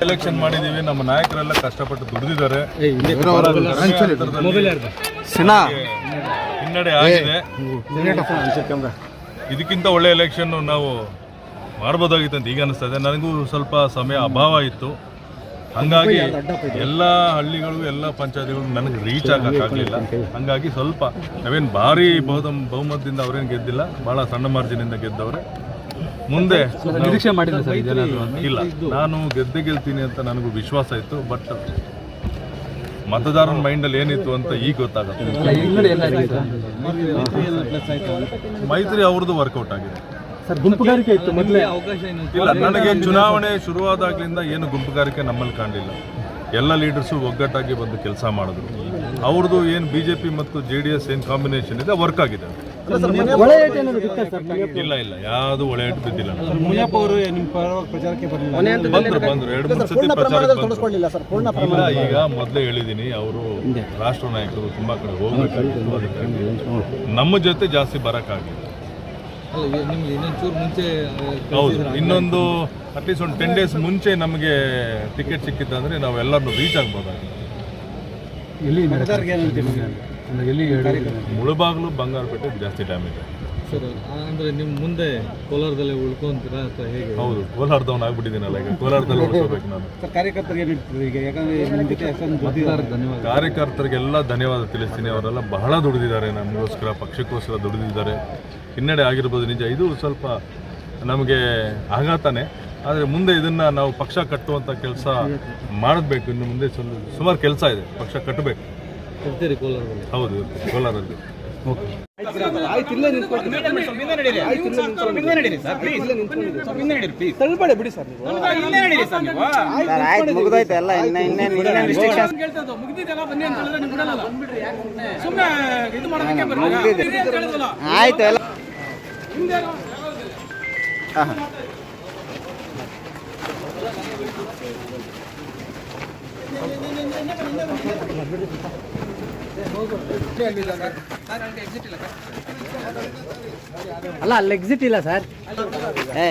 Election ಮಾಡಿದೀವಿ. ನಮ್ಮ ನಾಯಕರೆಲ್ಲ ಕಷ್ಟಪಟ್ಟು ದುಡಿದಿದ್ದಾರೆ. ಹಿನ್ನಡೆ ಆಗಿದೆ. ಇದಕ್ಕಿಂತ ಒಳ್ಳೆ ಎಲೆಕ್ಷನ್ ನಾವು ಮಾಡ್ಬೋದಾಗಿತ್ತು ಅಂತ ಈಗ ಅನಿಸ್ತಾ ಇದೆ. ನನಗೂ ಸ್ವಲ್ಪ ಸಮಯ ಅಭಾವ ಇತ್ತು. ಹಂಗಾಗಿ ಎಲ್ಲ ಹಳ್ಳಿಗಳು ಎಲ್ಲ ಪಂಚಾಯತಿಗಳು ನನಗೆ ರೀಚ್ ಆಗಲಿಲ್ಲ. ಹಂಗಾಗಿ ಸ್ವಲ್ಪ ನಾವೇನು ಭಾರಿ ಬಹುಮತದಿಂದ ಅವ್ರೇನು ಗೆದ್ದಿಲ್ಲ, ಭಾಳ ಸಣ್ಣ ಮಾರ್ಜಿನಿಂದ ಗೆದ್ದವ್ರೆ. ಮುಂದೆ ನಿರೀಕ್ಷೆ ಮಾಡಿಲ್ಲ ಸರ್ ಇಲ್ಲ, ನಾನು ಗೆಲ್ತೀನಿ ಅಂತ ನನಗೂ ವಿಶ್ವಾಸ ಇತ್ತು. ಬಟ್ ಮತದಾರನ ಮೈಂಡಲ್ಲಿ ಏನಿತ್ತು ಅಂತ ಈಗ ಗೊತ್ತಾಗುತ್ತೆ. ಮೈತ್ರಿ ಅವ್ರದ್ದು ವರ್ಕೌಟ್ ಆಗಿದೆ ಸರ್. ಗುಂಪುಗಾರಿಕೆ ಇತ್ತು ಮೊದಲೇ, ಇಲ್ಲ ನನಗೆ ಚುನಾವಣೆ ಶುರುವಾದಾಗಲಿಂದ ಏನು ಗುಂಪುಗಾರಿಕೆ ನಮ್ಮಲ್ಲಿ ಕಾಣಲಿಲ್ಲ. ಎಲ್ಲ ಲೀಡರ್ಸು ಒಗ್ಗಟ್ಟಾಗಿ ಬಂದು ಕೆಲಸ ಮಾಡಿದ್ರು. ಅವ್ರದ್ದು ಏನು BJP ಮತ್ತು JDS ಏನು ಕಾಂಬಿನೇಷನ್ ಇದೆ ವರ್ಕ್ ಆಗಿದೆ. ಇಲ್ಲ ಇಲ್ಲ, ಯಾವುದು ಒಳ್ಳೆ ಏಟು ಬಿದ್ದಿಲ್ಲ. ಬಂದ್ರು 2-3 ಸತಿ ಪ್ರಚಾರ. ಇಲ್ಲ, ಈಗ ಮೊದಲೇ ಹೇಳಿದ್ದೀನಿ, ಅವರು ರಾಷ್ಟ್ರ ನಾಯಕರು ತುಂಬ ಕಡೆ ಹೋಗ್ಬೇಕಾಗಿತ್ತು. ಅದಕ್ಕಾಗಿ ನಮ್ಮ ಜೊತೆ ಜಾಸ್ತಿ ಬರೋಕ್ಕಾಗಿಲ್ಲ. ಹೌದು, ಇನ್ನೊಂದು ಅಟ್ಲೀಸ್ಟ್ ಒಂದು 10 days ಮುಂಚೆ ನಮಗೆ ಟಿಕೆಟ್ ಸಿಕ್ಕಿದ್ದಂದ್ರೆ ನಾವೆಲ್ಲರನ್ನು ರೀಚ್ ಆಗ್ಬೋದಾಗಿದೆ. ಮುಳಬಾಗಿಲು ಬಂಗಾರಪೇಟೆ ಜಾಸ್ತಿ ಡ್ಯಾಮೇಜ್ ಸರ್. ಅಂದರೆ ನಿಮ್ಮ ಮುಂದೆ ಕೋಲಾರದಲ್ಲೇ ಉಳ್ಕೊಂತೀರಾ ಅಥವಾ ಹೇಗೆ? ಹೌದು, ಕೋಲಾರದವನು ಆಗ್ಬಿಟ್ಟಿದ್ದೀನಲ್ಲ, ಈಗ ಕೋಲಾರದಲ್ಲಿ ಉಳ್ಕೋಬೇಕು ನಾನು. ಕಾರ್ಯಕರ್ತರಿಗೆಲ್ಲ ಧನ್ಯವಾದ ತಿಳಿಸ್ತೀನಿ. ಅವರೆಲ್ಲ ಬಹಳ ದುಡಿದಿದ್ದಾರೆ, ನಮಗೋಸ್ಕರ ಪಕ್ಷಕ್ಕೋಸ್ಕರ ದುಡಿದಿದ್ದಾರೆ. ಹಿನ್ನಡೆ ಆಗಿರ್ಬೋದು ನಿಜ, ಇದು ಸ್ವಲ್ಪ ನಮಗೆ ಆಘಾತನೇ. ಆದರೆ ಮುಂದೆ ಇದನ್ನು ನಾವು ಪಕ್ಷ ಕಟ್ಟುವಂಥ ಕೆಲಸ ಮಾಡಬೇಕು. ಇನ್ನು ಮುಂದೆ ಸುಮಾರು ಕೆಲಸ ಇದೆ, ಪಕ್ಷ ಕಟ್ಟಬೇಕು. ಹೌದು, ಕೋಲಾರಲ್ಲಿ. ಆಯ್ತು ಎಲ್ಲ ಅಲ್ಲ, ಅಲ್ಲಿ ಎಕ್ಸಿಟ್ ಇಲ್ಲ ಸರ್. ಏ